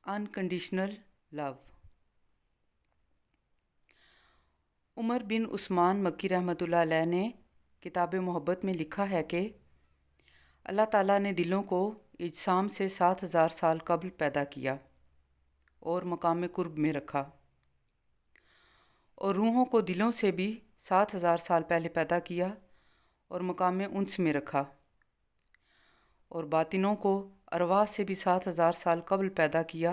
Unconditional love. Umar bin Usman Makki रहमतुल्लाह अलैह ने किताब मोहब्बत में लिखा है कि अल्लाह ताला ने दिलों को इज्साम से 7,000 साल कबल पैदा किया और मकाम कुर्ब में रखा, और रूहों को दिलों से भी 7,000 साल पहले पैदा किया और मकाम उन्स में रखा, और बातिनों को अरवाह से भी 7,000 साल कबल पैदा किया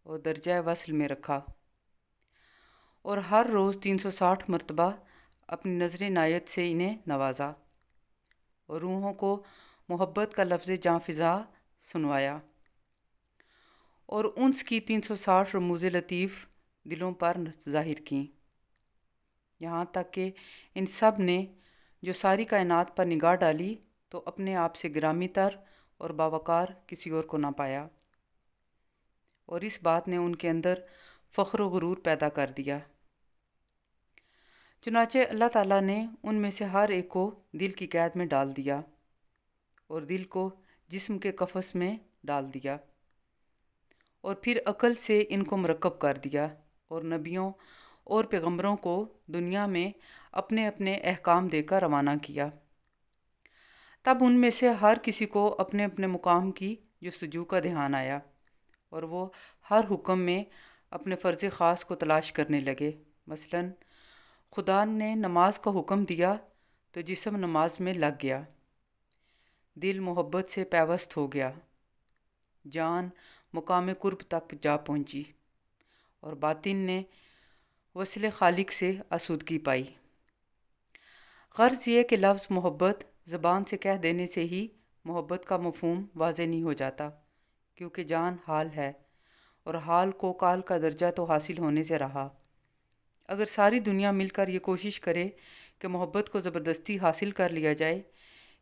और दर्जा वसल में रखा, और हर रोज़ 360 मरतबा अपनी नज़र नायत से इन्हें नवाजा, और रूहों को मोहब्बत का लफ्ज़ जाँ फ़िज़ा सुनवाया, और उन्स की 360 रमूज़ लतीफ़ दिलों पर ज़ाहिर की, यहाँ तक कि इन सब ने जो सारी कायनात पर निगाह डाली तो अपने आप से गिरामी तर और बावकार किसी और को ना पाया, और इस बात ने उनके अंदर फ़ख्र व गुरूर पैदा कर दिया। चुनाचे अल्लाह ताला ने उनमें से हर एक को दिल की कैद में डाल दिया और दिल को जिस्म के कफ़स में डाल दिया, और फिर अक़ल से इनको मरकब कर दिया, और नबियों और पैगम्बरों को दुनिया में अपने अपने अहकाम देकर रवाना किया। तब उनमें से हर किसी को अपने अपने मुकाम की जुस्तजू का ध्यान आया, और वो हर हुक्म में अपने फ़र्ज़ ख़ास को तलाश करने लगे। मसलन खुदा ने नमाज का हुक्म दिया तो जिस्म नमाज में लग गया, दिल मोहब्बत से पैवस्त हो गया, जान मुकाम कुर्ब तक जा पहुँची, और बातिन ने वसल खालिक से आसूदगी पाई। गर्ज़ ये कि लफ्ज़ मोहब्बत ज़बान से कह देने से ही मोहब्बत का मफ़हूम वाज़ेह नहीं हो जाता, क्योंकि जान हाल है और हाल को काल का दर्जा तो हासिल होने से रहा। अगर सारी दुनिया मिलकर ये कोशिश करे कि मोहब्बत को ज़बरदस्ती हासिल कर लिया जाए,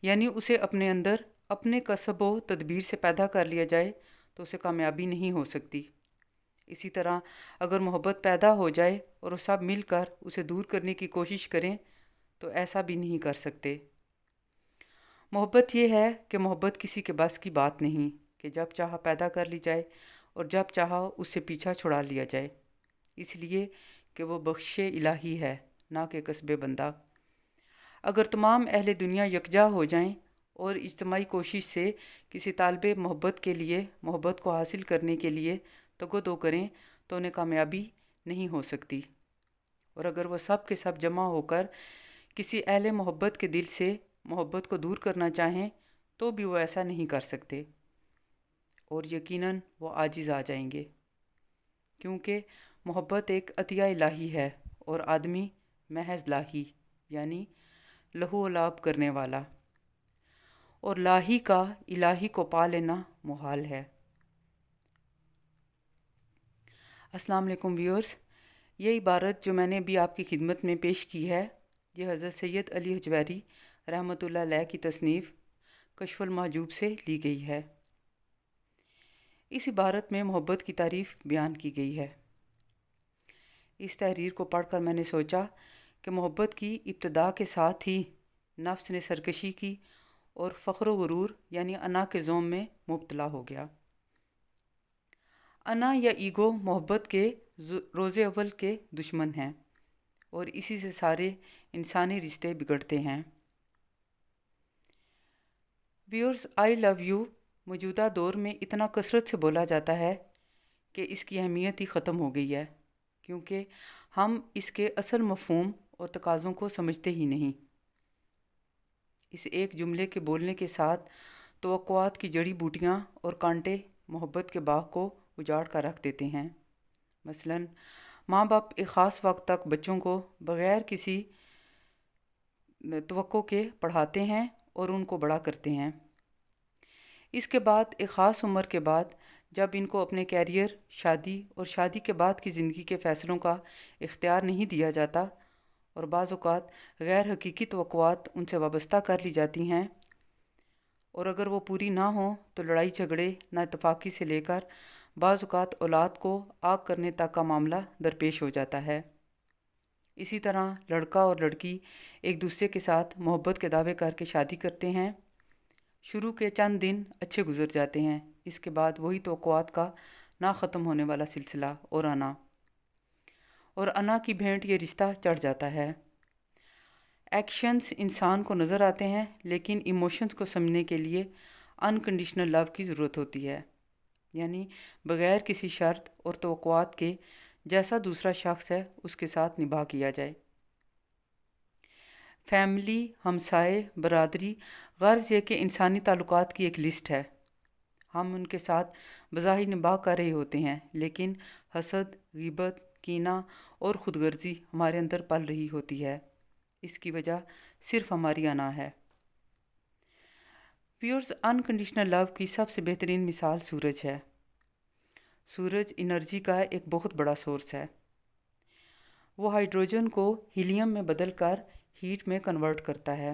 यानी उसे अपने अंदर अपने कसब व तदबीर से पैदा कर लिया जाए, तो उसे कामयाबी नहीं हो सकती। इसी तरह अगर मोहब्बत पैदा हो जाए और वो सब मिलकर उसे दूर करने की कोशिश करें तो ऐसा भी नहीं कर सकते। मोहब्बत ये है कि मोहब्बत किसी के बस की बात नहीं कि जब चाहा पैदा कर ली जाए और जब चाहा उससे पीछा छुड़ा लिया जाए, इसलिए कि वो बख्शे इलाही है, ना कि कसबे बंदा। अगर तमाम अहले दुनिया यकजा हो जाएं और इज्तिमाई कोशिश से किसी तालिबे मोहब्बत के लिए मोहब्बत को हासिल करने के लिए तगो-दो करें तो उन्हें कामयाबी नहीं हो सकती, और अगर वो सब के सब जमा होकर किसी अहले मोहब्बत के दिल से मोहब्बत को दूर करना चाहें तो भी वो ऐसा नहीं कर सकते, और यकीनन वो आजिज़ आ जाएंगे, क्योंकि मोहब्बत एक अतिया इलाही है और आदमी महज लाही यानी लहू लाब करने वाला, और लाही का इलाही को पा लेना मुहाल है। अस्सलाम वालेकुम व्यूअर्स, ये इबारत जो मैंने अभी आपकी खिदमत में पेश की है, ये हज़रत सैयद अली हजवेरी रहमतुल्लाह अलैह की तसनीफ़ कश्फुल महजूब से ली गई है। इस इबारत में मोहब्बत की तारीफ़ बयान की गई है। इस तहरीर को पढ़कर मैंने सोचा कि मोहब्बत की इब्तिदा के साथ ही नफ्स ने सरकशी की और फ़ख्र व गुरूर यानी अना के ज़ोम में मुब्तला हो गया। अना या ईगो मोहब्बत के रोज़े अव्वल के दुश्मन हैं और इसी से सारे इंसानी रिश्ते बिगड़ते हैं। व्यूअर्स, आई लव यू मौजूदा दौर में इतना कसरत से बोला जाता है कि इसकी अहमियत ही ख़त्म हो गई है, क्योंकि हम इसके असल मफ़हूम और तकाज़ों को समझते ही नहीं। इस एक जुमले के बोलने के साथ तवक्कुआत की जड़ी बूटियाँ और कांटे मोहब्बत के बाग को उजाड़ कर रख देते हैं। मसलन माँ बाप एक ख़ास वक्त तक बच्चों को बग़ैर किसी तवक्को के पढ़ाते हैं और उनको बड़ा करते हैं। इसके बाद एक ख़ास उम्र के बाद जब इनको अपने कैरियर, शादी और शादी के बाद की ज़िंदगी के फ़ैसलों का इख्तियार नहीं दिया जाता और बाज़ औक़ात गैर हकीकी तवक्कुआत उनसे वाबस्ता कर ली जाती हैं, और अगर वो पूरी ना हो तो लड़ाई झगड़े, नाइतफ़ाक़ी से लेकर बाज़ औक़ात औलाद को आग करने तक का मामला दरपेश हो जाता है। इसी तरह लड़का और लड़की एक दूसरे के साथ मोहब्बत के दावे करके शादी करते हैं। शुरू के चंद दिन अच्छे गुजर जाते हैं, इसके बाद वही तवक्कुआत का نہ ختم ہونے والا سلسلہ اور انا کی بھینٹ یہ رشتہ چڑھ جاتا ہے۔ ایکشنز انسان کو نظر آتے ہیں، لیکن ایموشنز کو سمجھنے کے لیے انکنڈیشنل لو کی ضرورت ہوتی ہے، یعنی بغیر کسی شرط اور توقعات کے جیسا دوسرا شخص ہے اس کے ساتھ نباہ کیا جائے۔ فیملی، ہمسائے، برادری، غرض یہ کہ انسانی تعلقات کی ایک لسٹ ہے۔ ہم ان کے ساتھ بظاہر نباہ کر رہے ہوتے ہیں، لیکن حسد، غیبت، کینہ اور خود غرضی ہمارے اندر پل رہی ہوتی ہے۔ اس کی وجہ صرف ہماری انا ہے۔ ویورز، انکنڈیشنل لو کی سب سے بہترین مثال سورج ہے۔ سورج انرجی کا ایک بہت بڑا سورس ہے۔ وہ ہائیڈروجن کو ہیلیم میں بدل کر ہیٹ میں کنورٹ کرتا ہے۔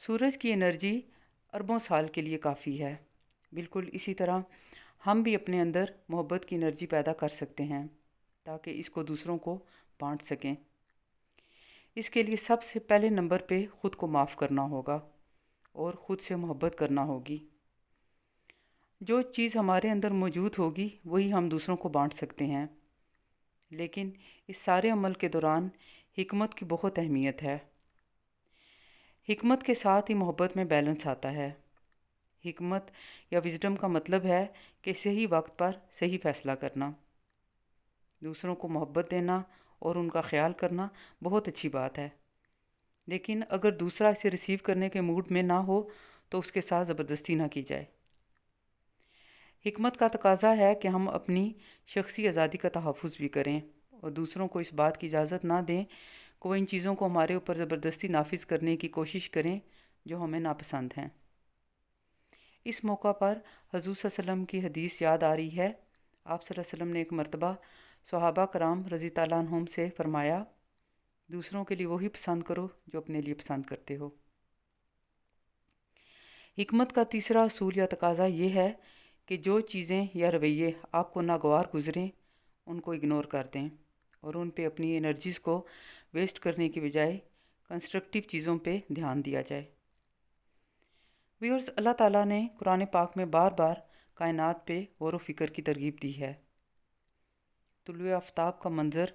سورج کی انرجی اربوں سال کے لیے کافی ہے۔ بالکل اسی طرح ہم بھی اپنے اندر محبت کی انرجی پیدا کر سکتے ہیں تاکہ اس کو دوسروں کو بانٹ سکیں۔ اس کے لیے سب سے پہلے نمبر پہ خود کو معاف کرنا ہوگا اور خود سے محبت کرنا ہوگی۔ جو چیز ہمارے اندر موجود ہوگی وہی ہم دوسروں کو بانٹ سکتے ہیں، لیکن اس سارے عمل کے دوران حکمت کی بہت اہمیت ہے۔ حکمت کے ساتھ ہی محبت میں بیلنس آتا ہے۔ حکمت یا وزڈم کا مطلب ہے کہ صحیح وقت پر صحیح فیصلہ کرنا۔ دوسروں کو محبت دینا اور ان کا خیال کرنا بہت اچھی بات ہے، لیکن اگر دوسرا اسے ریسیو کرنے کے موڈ میں نہ ہو تو اس کے ساتھ زبردستی نہ کی جائے۔ حکمت کا تقاضا ہے کہ ہم اپنی شخصی آزادی کا تحفظ بھی کریں اور دوسروں کو اس بات کی اجازت نہ دیں کہ وہ ان چیزوں کو ہمارے اوپر زبردستی نافذ کرنے کی کوشش کریں جو ہمیں ناپسند ہیں۔ اس موقع پر حضور صلی اللہ علیہ وسلم کی حدیث یاد آ رہی ہے۔ آپ صلی اللہ علیہ وسلم نے ایک مرتبہ صحابہ کرام رضی اللہ عنہم سے فرمایا، دوسروں کے لیے وہی پسند کرو جو اپنے لیے پسند کرتے ہو۔ حکمت کا تیسرا اصول یا تقاضا یہ ہے کہ جو چیزیں یا رویے آپ کو ناگوار گزریں ان کو اگنور کر دیں اور ان پہ اپنی انرجیز کو ویسٹ کرنے کی بجائے کنسٹرکٹیو چیزوں پہ دھیان دیا جائے۔ ویورز، اللہ تعالیٰ نے قرآن پاک میں بار بار کائنات پہ غور و فکر کی ترغیب دی ہے۔ طلوع آفتاب کا منظر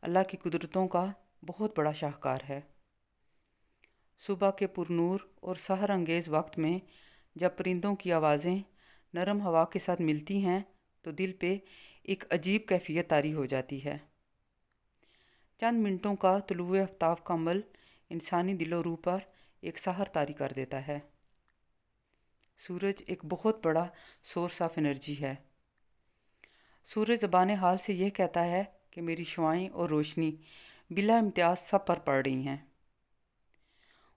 اللہ کی قدرتوں کا بہت بڑا شاہکار ہے۔ صبح کے پرنور اور سحر انگیز وقت میں جب پرندوں کی آوازیں نرم ہوا کے ساتھ ملتی ہیں تو دل پہ ایک عجیب کیفیت طاری ہو جاتی ہے۔ چند منٹوں کا طلوع آفتاب کا عمل انسانی دل و روح پر ایک سحر طاری کر دیتا ہے۔ سورج ایک بہت بڑا سورس آف انرجی ہے۔ سورج زبان حال سے یہ کہتا ہے کہ میری شعاعیں اور روشنی بلا امتیاز سب پر پڑ رہی ہیں۔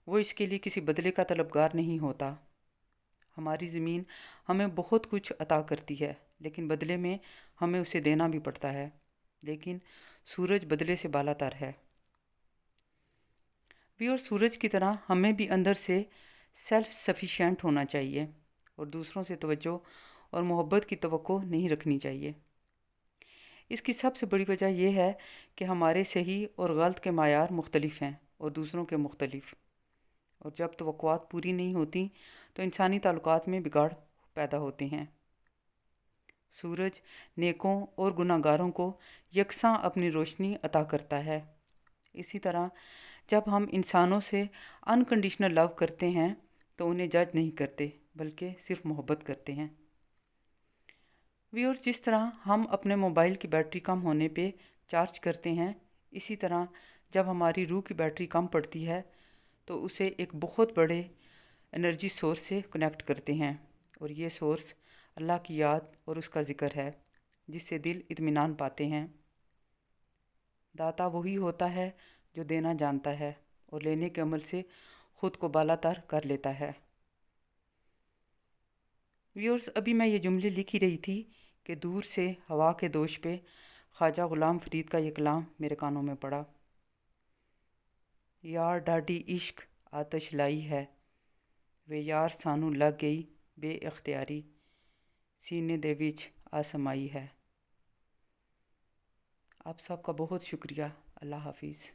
وہ اس کے لیے کسی بدلے کا طلبگار نہیں ہوتا۔ ہماری زمین ہمیں بہت کچھ عطا کرتی ہے، لیکن بدلے میں ہمیں اسے دینا بھی پڑتا ہے، لیکن سورج بدلے سے بالا تر ہے۔ بھی اور سورج کی طرح ہمیں بھی اندر سے سیلف سفیشینٹ ہونا چاہیے اور دوسروں سے توجہ اور محبت کی توقع نہیں رکھنی چاہیے۔ اس کی سب سے بڑی وجہ یہ ہے کہ ہمارے صحیح اور غلط کے معیار مختلف ہیں اور دوسروں کے مختلف، اور جب توقعات پوری نہیں ہوتی تو انسانی تعلقات میں بگاڑ پیدا ہوتے ہیں۔ سورج نیکوں اور گناہ گاروں کو یکساں اپنی روشنی عطا کرتا ہے۔ اسی طرح جب ہم انسانوں سے انکنڈیشنل لو کرتے ہیں تو انہیں جج نہیں کرتے بلکہ صرف محبت کرتے ہیں۔ ویور، جس طرح ہم اپنے موبائل کی بیٹری کم ہونے پہ چارج کرتے ہیں، اسی طرح جب ہماری روح کی بیٹری کم پڑتی ہے تو اسے ایک بہت بڑے انرجی سورس سے کنیکٹ کرتے ہیں، اور یہ سورس اللہ کی یاد اور اس کا ذکر ہے، جس سے دل اطمینان پاتے ہیں۔ داتا وہی ہوتا ہے جو دینا جانتا ہے اور لینے کے عمل سے خود کو بالا تر کر لیتا ہے۔ ویورز، ابھی میں یہ جملے لکھ ہی رہی تھی کہ دور سے ہوا کے دوش پہ خواجہ غلام فرید کا یہ کلام میرے کانوں میں پڑا۔ یار ڈاڈی عشق آتش لائی ہے، وے یار سانو لگ گئی بے اختیاری، سینے دے وچ آ سمائی ہے۔ آپ سب کا بہت شکریہ۔ اللہ حافظ۔